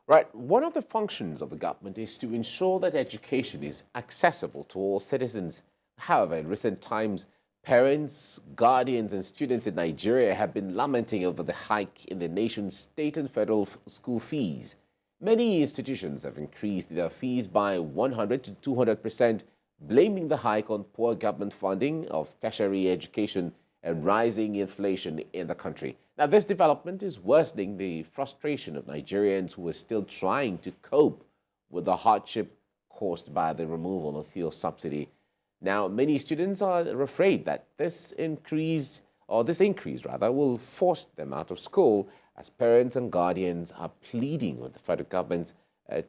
Right. One of the functions of the government is to ensure that education is accessible to all citizens. However, in recent times, parents, guardians, and students in Nigeria have been lamenting over the hike in the nation's state and federal school fees. Many institutions have increased their fees by 100 to 200%, blaming the hike on poor government funding of tertiary education and rising inflation in the country. Now, this development is worsening the frustration of Nigerians who are still trying to cope with the hardship caused by the removal of fuel subsidy. Now, many students are afraid that this increase rather, will force them out of school as parents and guardians are pleading with the federal government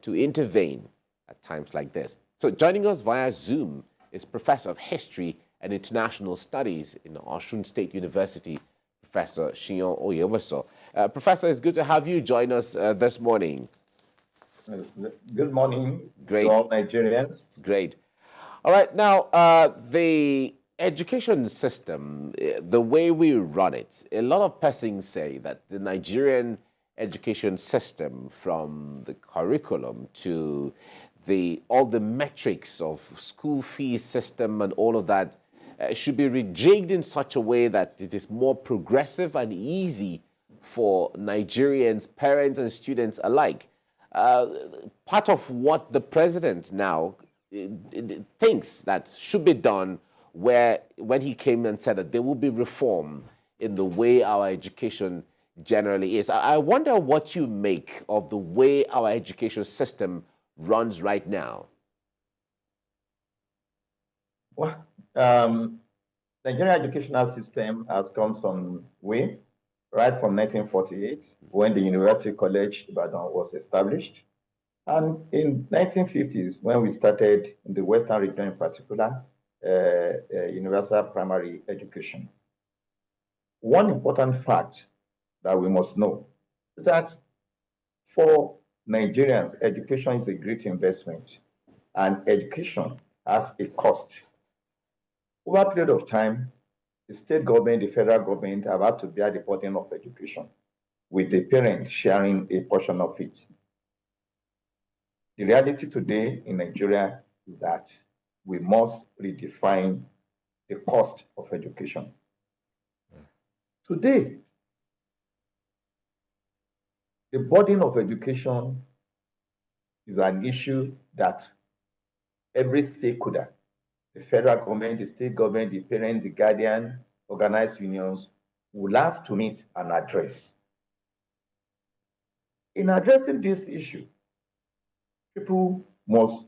to intervene at times like this. So joining us via Zoom is Professor of History and International Studies in Osun State University, Professor Shion Oyewoso. Professor, it's good to have you join us this morning. Good morning, Great. To all Nigerians. Great. All right, now, the education system, the way we run it, a lot of persons say that the Nigerian education system, from the curriculum to all the metrics of school fees system and all of that, should be rejigged in such a way that it is more progressive and easy for Nigerians, parents and students alike. Part of what the president now thinks that should be done, when he came and said that there will be reform in the way our education generally is. I wonder what you make of the way our education system runs right now. Well, Nigerian educational system has come some way, right from 1948, when the University College Ibadan was established. And in 1950s, when we started in the Western region in particular, universal primary education. One important fact that we must know is that for Nigerians, education is a great investment, and education has a cost. Over a period of time, the state government, the federal government have had to bear the burden of education, with the parent sharing a portion of it. The reality today in Nigeria is that we must redefine the cost of education. Today, the burden of education is an issue that every stakeholder, the federal government, the state government, the parent, the guardian, organized unions, will have to meet and address. In addressing this issue, people must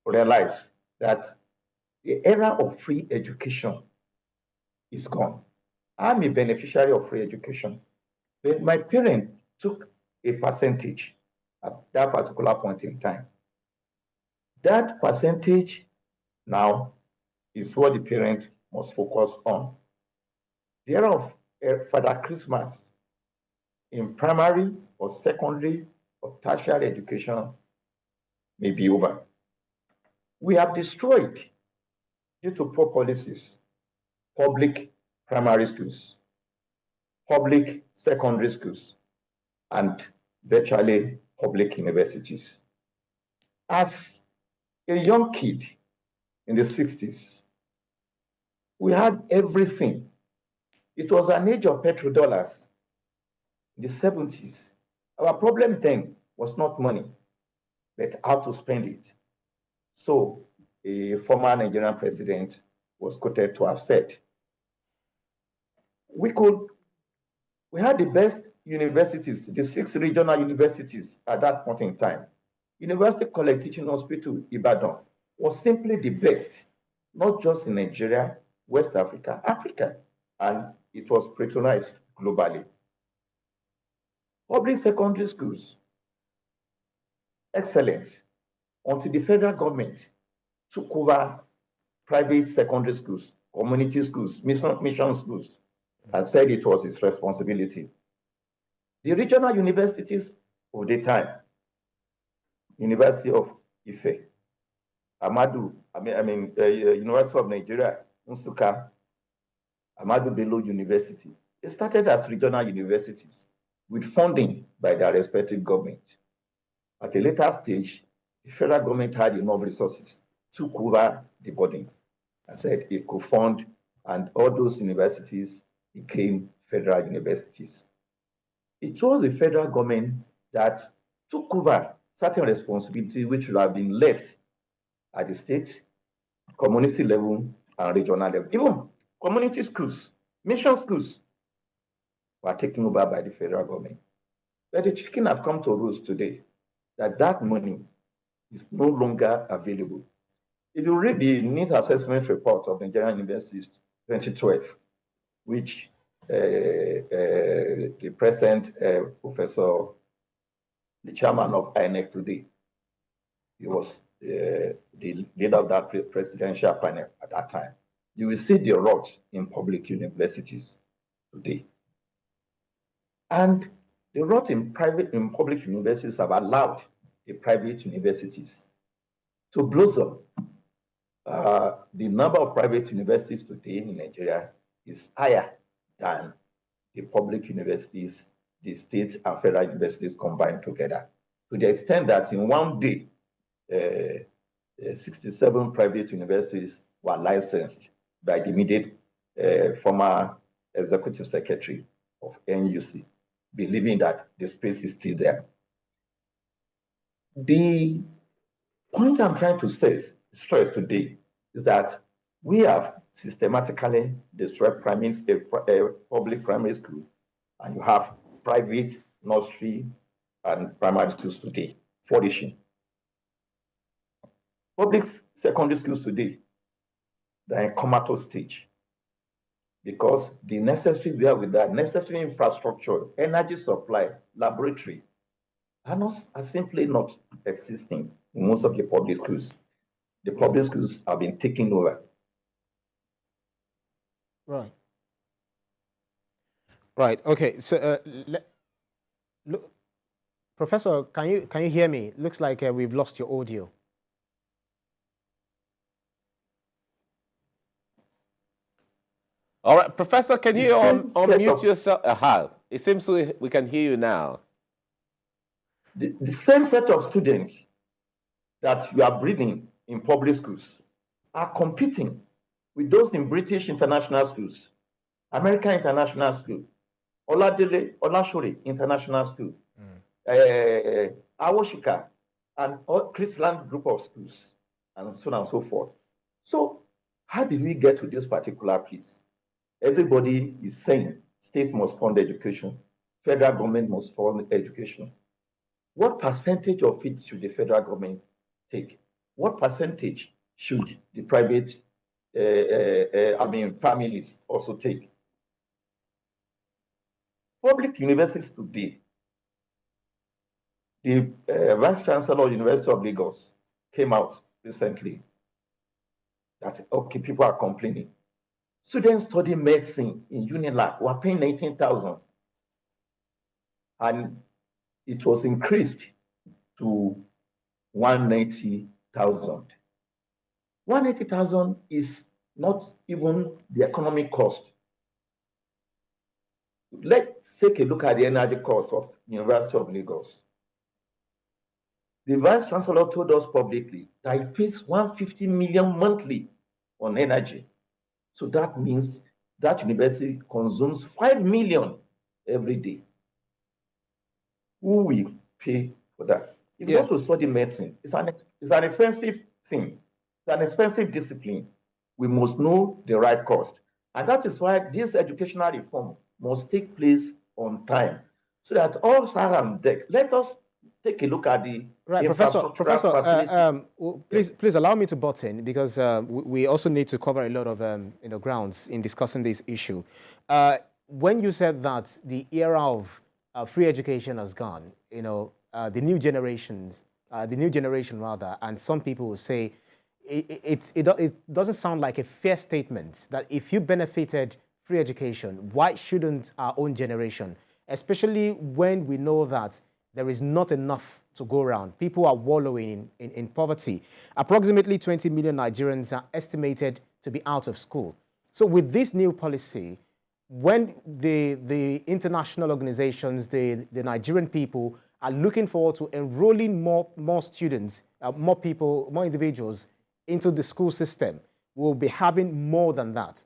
realize that the era of free education is gone. I'm a beneficiary of free education, but my parent took a percentage at that particular point in time. That percentage now is what the parent must focus on. The era of Father Christmas in primary or secondary or tertiary education may be over. We have destroyed, due to poor policies, public primary schools, public secondary schools, and virtually public universities. As a young kid in the 60s, we had everything. It was an age of petrodollars. In the 70s, our problem then was not money, but how to spend it. So a former Nigerian president was quoted to have said, we had the best universities, the 6 regional universities at that point in time. University College Teaching Hospital, Ibadan, was simply the best, not just in Nigeria, West Africa, Africa, and it was patronized globally. Public secondary schools, excellent, until the federal government took over private secondary schools, community schools, mission schools, and said it was its responsibility. The regional universities of the time, University of Ife, University of Nigeria, Nsukka, Ahmadu Bello University, they started as regional universities with funding by their respective government. At a later stage, the federal government had enough resources, took over the burden, and said it could fund, and all those universities became federal universities. It was the federal government that took over certain responsibilities which would have been left at the state, community level, and regional level. Even community schools, mission schools were taken over by the federal government. But the chicken have come to roost today that that money is no longer available. If you read the needs assessment report of Nigerian universities 2012, which the present professor, the chairman of INEC today, he was the leader of that presidential panel at that time. You will see the rot in public universities today. And the rot in public universities have allowed the private universities to blossom. The number of private universities today in Nigeria is higher than the public universities, the state and federal universities combined together. To the extent that in one day, 67 private universities were licensed by the immediate former executive secretary of NUC, believing that the space is still there. The point I'm trying to stress today is that we have systematically destroyed public primary school, and you have private nursery and primary schools today flourishing. Public secondary schools today, they're in comatose stage because the necessary necessary infrastructure, energy supply, laboratory are simply not existing in most of the public schools. The public schools have been taken over. Right. Right. Okay. So, look, Professor, can you hear me? Looks like we've lost your audio. All right, Professor, can you unmute yourself? It seems we can hear you now. The same set of students that you are breeding in public schools are competing with those in British international schools, American international school, Olashore International School, Awoshika, and Chrisland group of schools, and so on and so forth. So how did we get to this particular piece? Everybody is saying state must fund education, federal government must fund education. What percentage of it should the federal government take? What percentage should the private, families also take? Public universities today, the Vice Chancellor of the University of Lagos came out recently that, okay, people are complaining. Students studying medicine in Unilag were paying 19,000, and it was increased to 190,000. 180,000 is not even the economic cost. Let's take a look at the energy cost of University of Lagos. The Vice Chancellor told us publicly that he pays 150 million monthly on energy. So that means that university consumes 5 million every day. Who will pay for that? If you want to study medicine, it's an expensive thing. It's an expensive discipline. We must know the right cost. And that is why this educational reform must take place on time, so that all hands on deck. Let us take a look at the Professor, please allow me to butt in, because we also need to cover a lot of grounds in discussing this issue. When you said that the era of free education has gone, the new generation rather, and some people will say it doesn't sound like a fair statement that if you benefited free education, why shouldn't our own generation, especially when we know that there is not enough to go around. People are wallowing in poverty. Approximately 20 million Nigerians are estimated to be out of school. So with this new policy, when the international organizations, the Nigerian people are looking forward to enrolling more students, more people, more individuals into the school system. We'll be having more than that,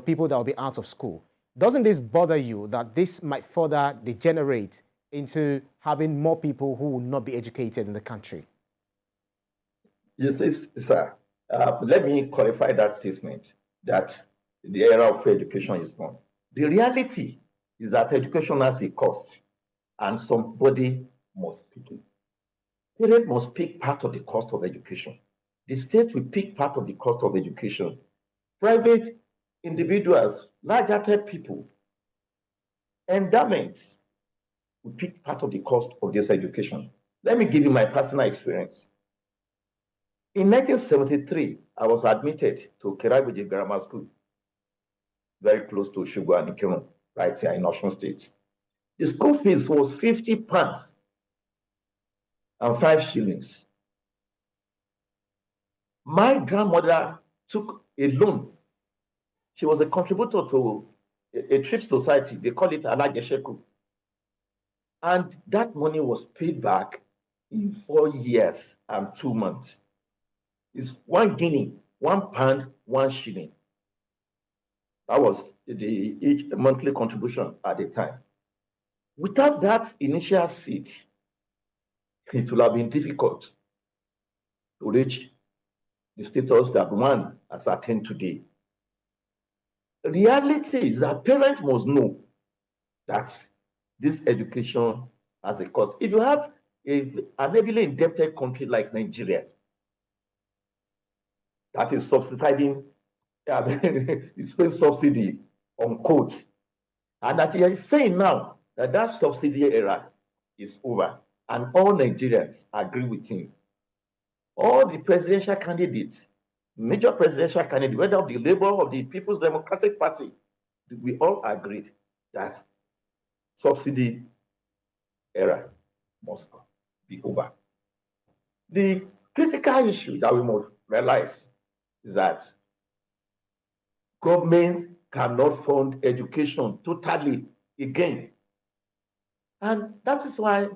people that will be out of school. Doesn't this bother you that this might further degenerate into having more people who will not be educated in the country? Yes, sir. Let me qualify that statement that the era of free education is gone. The reality is that education has a cost, and somebody must pick it. Parents must pick part of the cost of education. The state will pick part of the cost of education. Private individuals, large-hearted people, endowments will pick part of the cost of this education. Let me give you my personal experience. In 1973, I was admitted to Kiraguji Grammar School, very close to Shugwa and Ikirun, right here in Osun State. The school fees was 50 pounds and 5 shillings. My grandmother took a loan. She was a contributor to a thrift society. They call it Alagesheku. And that money was paid back in 4 years and 2 months. It's 1 guinea, 1 pound, 1 shilling. That was each monthly contribution at the time. Without that initial seed, it would have been difficult to reach the status that one has attained today. The reality is that parents must know that this education has a cost. If you have an heavily indebted country like Nigeria that is subsidizing, it's paying subsidy on quote, and that he is saying now that that subsidy era is over, and all Nigerians agree with him. All the presidential candidates, major presidential candidates, whether of the Labour or the People's Democratic Party, we all agreed that subsidy era must be over. The critical issue that we must realize is that government cannot fund education totally again. And that is why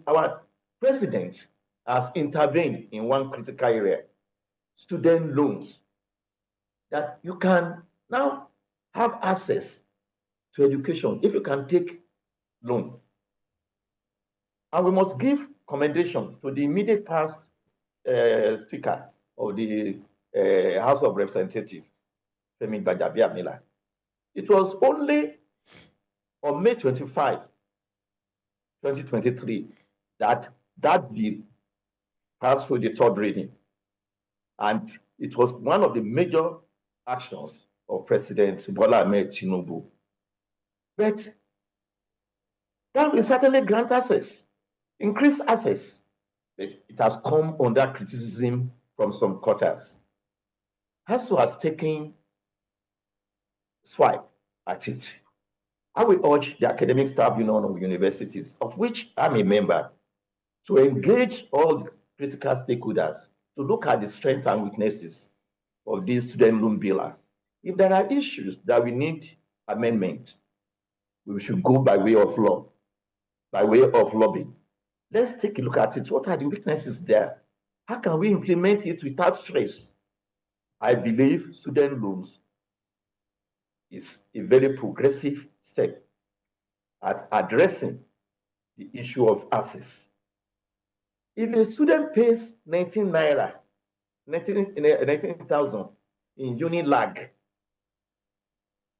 our president has intervened in one critical area, student loans, that you can now have access to education if you can take loan. And we must give commendation to the immediate past Speaker of the House of Representatives, Femi Gbajabiamila. It was only on May 25, 2023, that bill passed through the third reading. And it was one of the major actions of President Bola Ahmed Tinubu. But that will certainly grant access, increase access. But it has come under criticism from some quarters. HASU has taken swipe at it. I will urge the academic staff union of universities, of which I'm a member, to engage all the critical stakeholders to look at the strengths and weaknesses of this student loan bill. If there are issues that we need amendment, we should go by way of law, by way of lobbying. Let's take a look at it. What are the weaknesses there? How can we implement it without stress? I believe student loans is a very progressive step at addressing the issue of access. If a student pays 19,000 in Unilag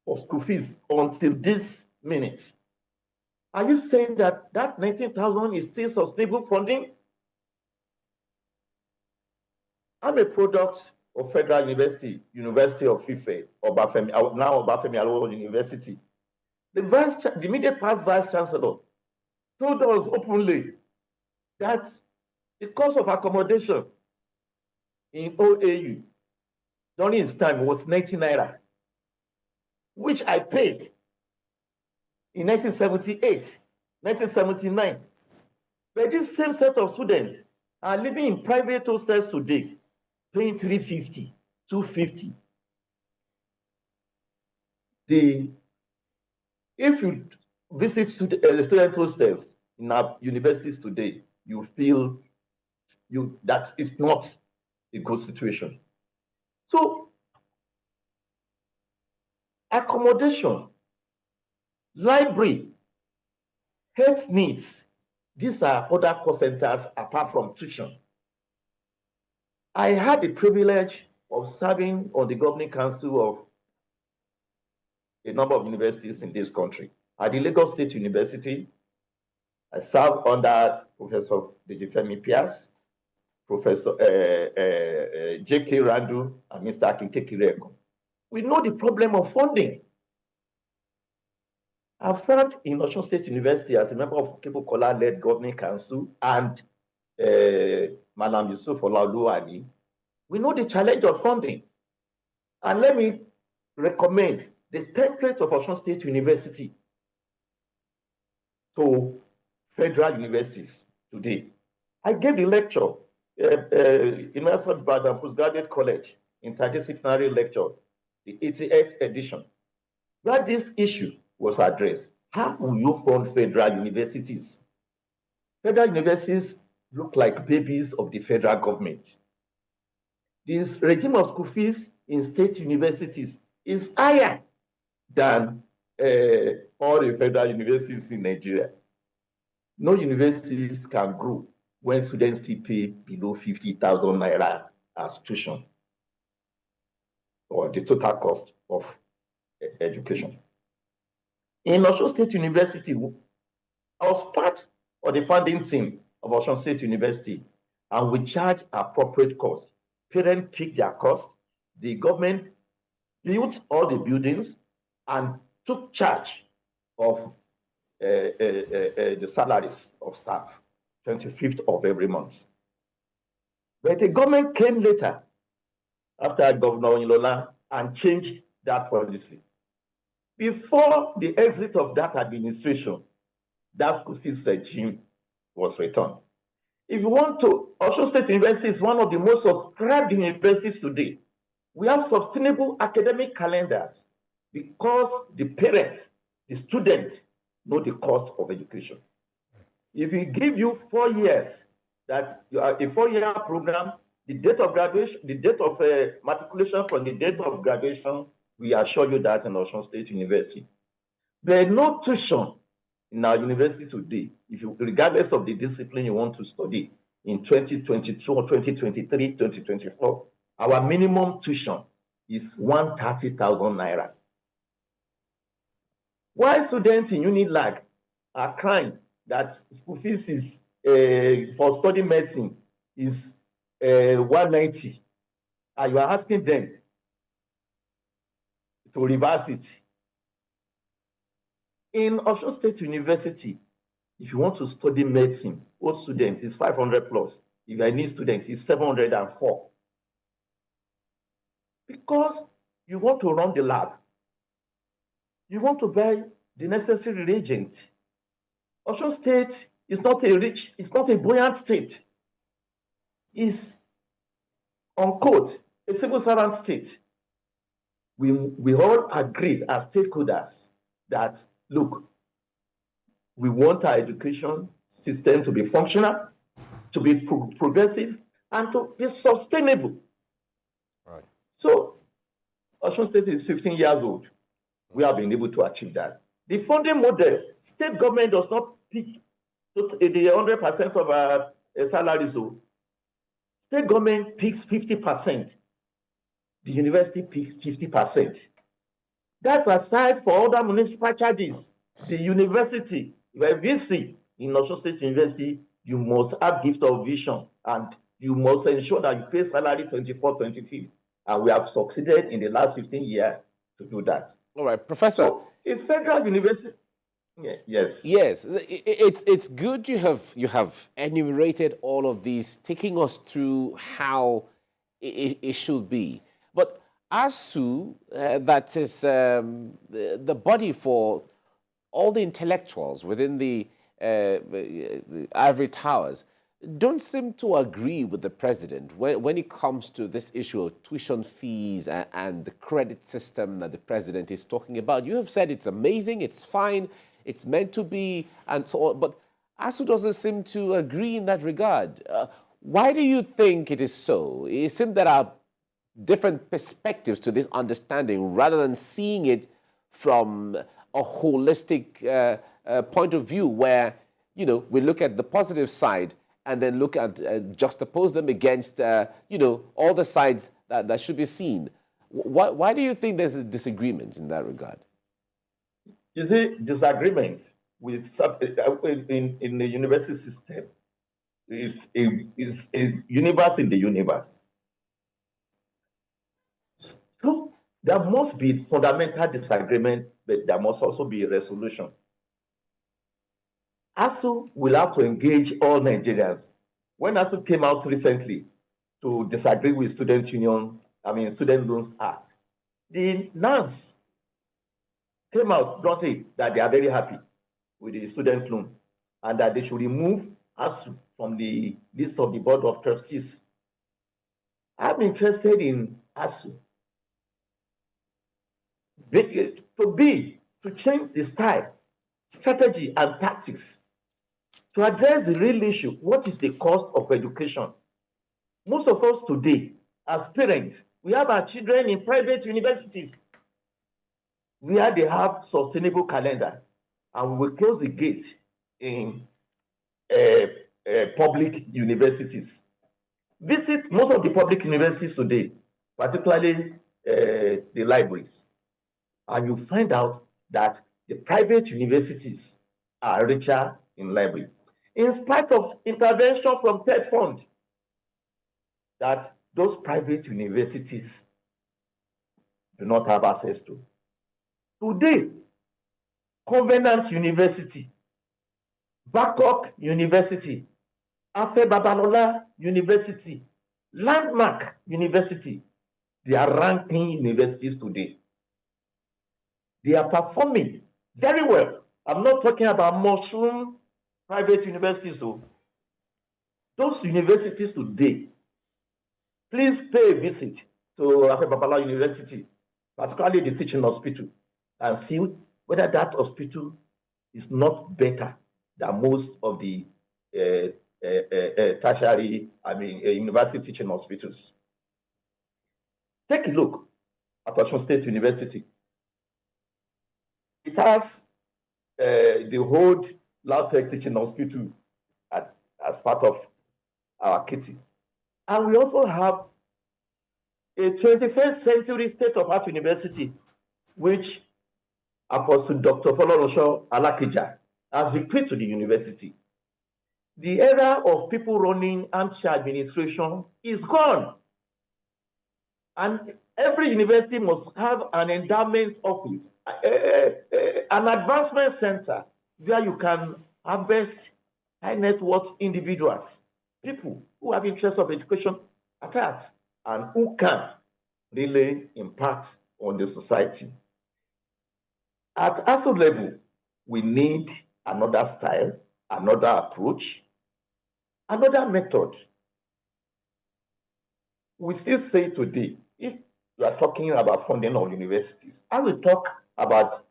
for school fees until this minute, are you saying that 19,000 is still sustainable funding? I'm a product of Federal University, University of Ife, Obafemi, now Obafemi Awolowo University. The immediate past Vice Chancellor told us openly that the cost of accommodation in OAU during his time was 90 naira, which I paid in 1978, 1979. But this same set of students are living in private hostels today, paying 350, 250. If you visit student hostels, in our universities today, you feel that is not a good situation. So, accommodation, library, health needs, these are other cost centers apart from tuition. I had the privilege of serving on the governing council of a number of universities in this country. At the Lagos State University, I served under Professor Dejifemi Pias, Professor J.K. Randu, and Mr. Akinteke Reko. We know the problem of funding. I've served in Osun State University as a member of Kepu-Kola-led governing council and Malam Yusuf Olaoluwani. We know the challenge of funding. And let me recommend the template of Osun State University to federal universities today. I gave the lecture, University of Ibadan Postgraduate College, interdisciplinary lecture, the 88th edition, where this issue was addressed. How will you fund federal universities? Federal universities look like babies of the federal government. This regime of school fees in state universities is higher than all the federal universities in Nigeria. No universities can grow when students still pay below 50,000 naira as tuition, or the total cost of education. In Osun State University, I was part of the funding team of Osun State University, and we charge appropriate cost. Parents pick their cost. The government built all the buildings and took charge of the salaries of staff, 25th of every month. But the government came later, after Governor Ilola, and changed that policy. Before the exit of that administration, that school fees regime was returned. If you want to, Osun State University is one of the most subscribed universities today. We have sustainable academic calendars because the parents, the students, know the cost of education. If we give you 4 years, that you are a 4-year program, the date of graduation, the date of matriculation from the date of graduation, we assure you that in Osun State University. There is no tuition in our university today, if you, regardless of the discipline you want to study, in 2022 or 2023, 2024, our minimum tuition is 130,000 naira. Why students in Unilag are crying that school fees is for studying medicine is 190, and you are asking them to reverse it. In Osun State University, if you want to study medicine, all students is 500 plus. If you're a new student, it's 704. Because you want to run the lab, you want to buy the necessary reagent. Osun State is not a rich, it's not a buoyant state. It's, on quote, a civil servant state. We all agreed as stakeholders that, look, we want our education system to be functional, to be progressive, and to be sustainable. Right. So, Osun State is 15 years old. We have been able to achieve that. The funding model, state government does not pick the 100% of our salaries. So state government picks 50%. The university picks 50%. That's aside for other municipal charges. The university, if you're a VC in Osun State University, you must have gift of vision, and you must ensure that you pay salary 24, 25th. And we have succeeded in the last 15 years to do that. All right, Professor. So, a federal university, yes. Yes, it's good you have enumerated all of these, taking us through how it should be. But ASU, that is the body for all the intellectuals within the ivory towers, don't seem to agree with the president when it comes to this issue of tuition fees and the credit system that the president is talking about. You have said it's amazing, it's fine, it's meant to be, and so on. But ASU doesn't seem to agree in that regard. Why do you think it is so? It seems there are different perspectives to this understanding rather than seeing it from a holistic point of view where, you know, we look at the positive side and then look at, juxtapose them against, you know, all the sides that should be seen. Why do you think there's a disagreement in that regard? You see, disagreement with in the university system is a universe in the universe. So there must be fundamental disagreement, but there must also be a resolution. ASU will have to engage all Nigerians. When ASU came out recently to disagree with Student Loans Act, the NANS came out bluntly that they are very happy with the student loan and that they should remove ASU from the list of the Board of Trustees. I'm interested in ASU to change the style, strategy, and tactics to address the real issue. What is the cost of education? Most of us today, as parents, we have our children in private universities where they have sustainable calendar, and we will close the gate in public universities. Visit most of the public universities today, particularly the libraries, and you find out that the private universities are richer in library, in spite of intervention from third fund that those private universities do not have access to. Today, Covenant University, Babcock University, Afe Babalola University, Landmark University, they are ranking universities today. They are performing very well. I'm not talking about mushroom private universities, though. Those universities today, please pay a visit to Afe Babalola University, particularly the teaching hospital, and see whether that hospital is not better than most of the tertiary, university teaching hospitals. Take a look at Osun State University. It has the whole Lautech Teaching Hospital as part of our kitty. And we also have a 21st century state-of-art university, which Apostle Dr. Folorunso Alakija has bequeathed to the university. The era of people running armchair administration is gone. And every university must have an endowment office, an advancement center where you can harvest high net worth individuals, people who have interest of education at heart and who can really impact on the society. At ASU level, we need another style, another approach, another method. We still say today, if you are talking about funding of universities, I will talk about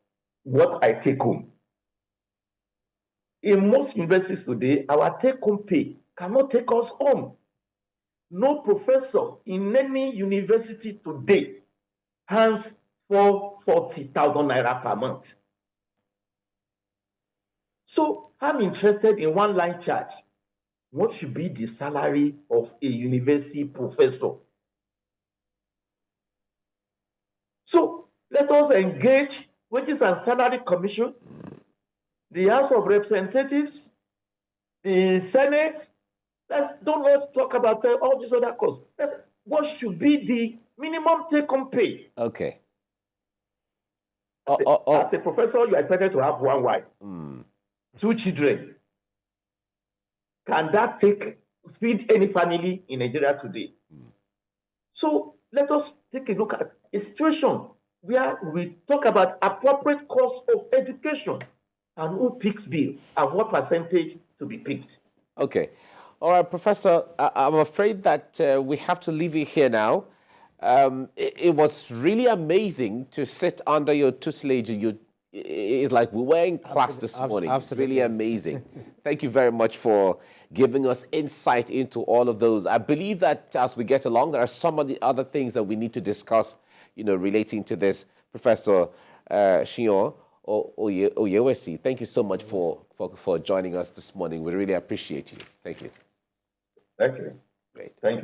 what I take home. In most universities today, our take-home pay cannot take us home. No professor in any university today has 440,000 naira per month. So I'm interested in one line charge. What should be the salary of a university professor? So let us engage Wages and Salary Commission, the House of Representatives, the Senate. Don't talk about all these other costs. What should be the minimum take-home pay? Okay. As a professor, you are expected to have one wife, 2 children. Can that feed any family in Nigeria today? So let us take a look at a situation where we talk about appropriate cost of education and who picks bill and what percentage to be picked. Okay. All right, Professor, I'm afraid that we have to leave you here now. It was really amazing to sit under your tutelage and it's like we were in class this morning. Absolutely. It's really amazing. Thank you very much for giving us insight into all of those. I believe that as we get along, there are some of the other things that we need to discuss, relating to this. Professor Shion Oyewesi, thank you so much for joining us this morning. We really appreciate you. Thank you. Thank you. Great. Thank you.